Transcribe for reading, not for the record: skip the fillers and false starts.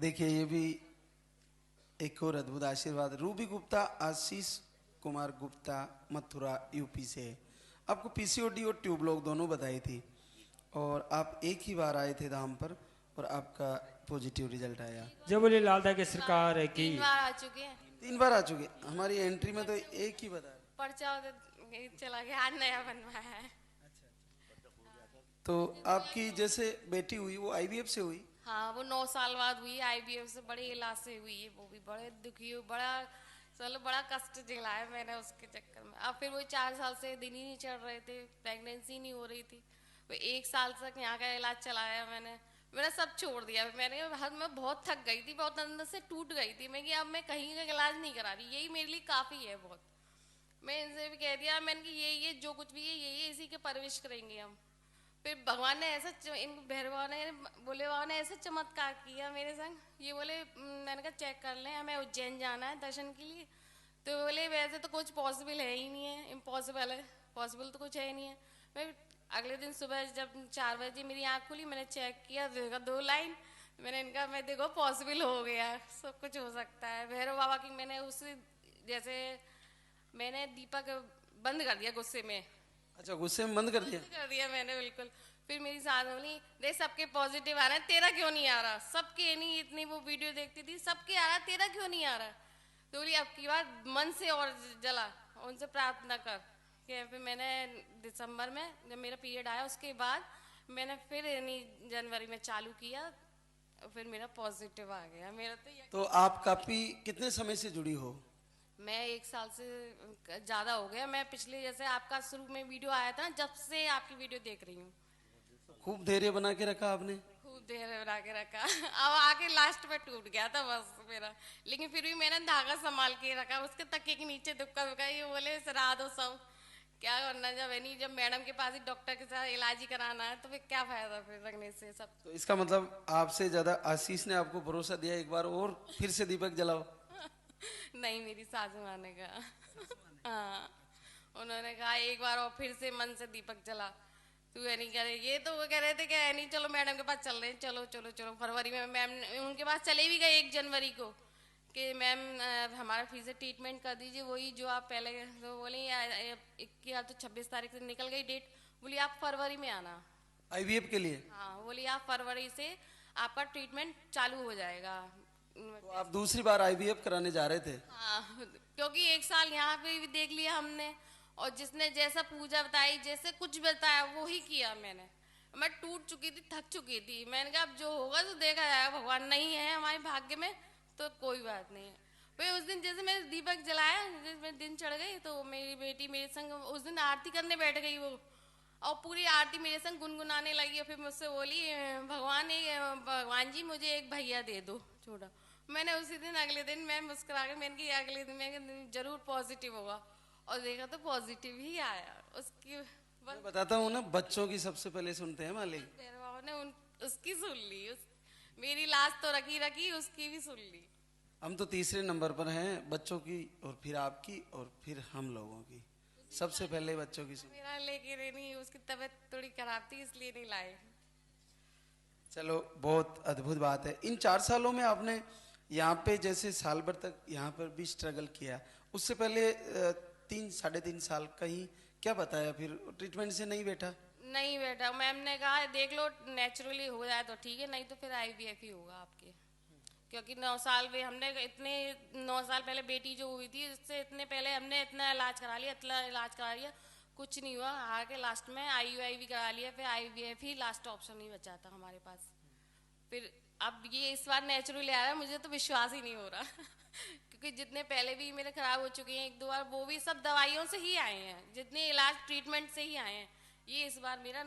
देखिए ये भी एक और अद्भुत आशीर्वाद। रूबी गुप्ता आशीष कुमार गुप्ता मथुरा यूपी से है। आपको पीसीओडी और ट्यूब लोग दोनों बताई थी और आप एक ही बार आए थे धाम पर और आपका पॉजिटिव रिजल्ट आया। जय बोले लालदा के सरकार है की। 3 बार आ चुके हैं। 3 बार आ चुके। हमारी एंट्री में तो एक ही बता। पर्चा चला गया, आज नया बनवाया है। तो आपकी जैसे बेटी हुई वो आईवीएफ से हुई? हाँ, वो 9 साल बाद हुई आईवीएफ से, बड़े इलाज से हुई है। वो भी बड़े दुखी हुई, बड़ा चलो बड़ा कष्ट झेला है मैंने उसके चक्कर में। अब फिर वो 4 साल से दिन ही नहीं चढ़ रहे थे, प्रेगनेंसी नहीं हो रही थी। वो 1 साल तक यहाँ का इलाज चलाया मैंने। मैंने सब छोड़ दिया। मैं बहुत थक गई थी, बहुत अंदर से टूट गई थी मैं कि अब मैं कहीं का इलाज नहीं करा रही, यही मेरे लिए काफ़ी है बहुत। मैं इनसे भी कह दिया मैंने कि ये जो कुछ भी है यही इसी के परवरिश करेंगे हम। फिर भगवान ने ऐसा इन भैरव बाबा ने, बोले बाबा ने ऐसा चमत्कार किया मेरे संग। ये बोले, मैंने कहा चेक कर लें, हमें उज्जैन जाना है दर्शन के लिए। तो बोले वैसे तो कुछ पॉसिबल है ही नहीं है, इम्पॉसिबल है, पॉसिबल तो कुछ है ही नहीं है। मैं अगले दिन सुबह जब 4 बजे मेरी आँख खुली, मैंने चेक किया, देखा 2 लाइन। मैंने इनका मैं देखो पॉसिबल हो गया, सब कुछ हो सकता है। भैरव बाबा की मैंने उस जैसे मैंने दीपक बंद कर दिया गुस्से में। अच्छा, गुस्से में बंद कर दिया मैंने बिल्कुल। फिर मेरी सास बोली, देख सबके पॉजिटिव आ रहा है, तेरा क्यों नहीं आ रहा? सबके नहीं, इतनी वो वीडियो देखती थी, सबके आ रहा है, तेरा क्यों नहीं आ रहा? तो बोली अब की बार मन से और जला, उनसे प्रार्थना कर। कि फिर मैंने दिसंबर में जब मेरा पीरियड आया उसके बाद मैंने फिर जनवरी में चालू किया, फिर मेरा पॉजिटिव आ गया। मेरा तो आप काफी कितने समय से जुड़ी हो? मैं 1 साल से ज़्यादा हो गया। मैं पिछले जैसे आपका शुरू में वीडियो आया था ना, जब से आपकी वीडियो देख रही हूँ। खूब धैर्य बना के रखा आपने? खूब धैर्य बना के रखा। अब आके लास्ट में टूट गया था बस मेरा, लेकिन फिर भी मैंने धागा संभाल के रखा। उसके तकिए के नीचे दुक्का दुक्का ये बोले सरा दो सब, क्या करना जब नहीं, जब मैडम के पास ही डॉक्टर के साथ इलाज ही कराना है तो फिर क्या फायदा फिर रखने से सब। तो इसका मतलब आपसे ज्यादा आशीष ने आपको भरोसा दिया एक बार और फिर से दीपक जलाओ। नहीं, मेरी सासू माँ ने कहा। हाँ, उन्होंने कहा एक बार और फिर से मन से दीपक जला, तू ये नहीं करे। ये तो वो कह रहे थे कि नहीं चलो मैडम के पास चल रहे हैं, चलो चलो चलो। फरवरी में मैम उनके पास चले भी गए 1 जनवरी को कि मैम हमारा फिर से ट्रीटमेंट कर दीजिए, वही जो आप पहले। तो बोली 21 तो 26 तारीख से निकल गई डेट। बोली आप फरवरी में आना आईवीएफ के लिए। हाँ, बोली आप फरवरी से आपका ट्रीटमेंट चालू हो जाएगा। तो आप दूसरी बार आईवीएफ कराने जा रहे थे? हाँ, क्योंकि 1 साल यहाँ पे भी देख लिया हमने, और जिसने जैसा पूजा बताई, जैसे कुछ बताया वो ही किया मैंने। मैं टूट चुकी थी, थक चुकी थी। मैंने कहा अब जो होगा तो देखा जाएगा, भगवान नहीं है हमारे भाग्य में तो कोई बात नहीं है। फिर उस दिन जैसे मैंने दीपक जलाया, जिस दिन चढ़ गई तो मेरी बेटी मेरे संग उस दिन आरती करने बैठ गई वो, और पूरी आरती मेरे संग गुनगुनाने लगी। और फिर मुझसे बोली भगवान जी मुझे एक भैया दे दो छोटा। मैंने उसी दिन अगले दिन मैं मुस्कुरा के मैंने कि अगले दिन मैं जरूर पॉजिटिव होगा, और देखा तो पॉजिटिव ही आया। उसकी मैं बताता हूँ ना, बच्चों की सबसे पहले सुनते हैं मालिक। ने उसकी सुन ली, मेरी लाश तो रखी रखी, उसकी भी सुन ली। हम तो तीसरे नंबर पर हैं, बच्चों की और फिर आपकी और फिर हम लोगों की। सबसे पहले बच्चों की सुन। मेरा लेके नहीं, उसकी तबीयत थोड़ी खराब थी इसलिए नहीं लाए। चलो बहुत अद्भुत बात है। इन 4 सालों में आपने यहाँ पे जैसे साल भर तक यहाँ पर भी स्ट्रगल किया, उससे पहले 3-3.5 साल कहीं क्या बताया? फिर ट्रीटमेंट से नहीं बैठा? नहीं बैठा। मैम ने कहा देख लो नेचुरली हो जाए तो ठीक है, नहीं तो फिर आईवीएफ ही होगा आपके। क्योंकि 9 साल भी हमने इतने 9 साल पहले बेटी जो हुई थी उससे इतने पहले हमने इतना इलाज करा लिया, कुछ नहीं हुआ। आके लास्ट में आईयूआई भी करा लिया, फिर आईवीएफ ही लास्ट ऑप्शन नहीं बचा था हमारे पास। फिर अब ये इस बार नेचुरली आ रहा है, मुझे तो विश्वास ही नहीं हो रहा। क्योंकि जितने पहले भी मेरे खराब हो चुके हैं 1-2 बार, वो भी सब दवाइयों से ही आए हैं, जितने इलाज ट्रीटमेंट से ही आए हैं। ये इस बार मेरा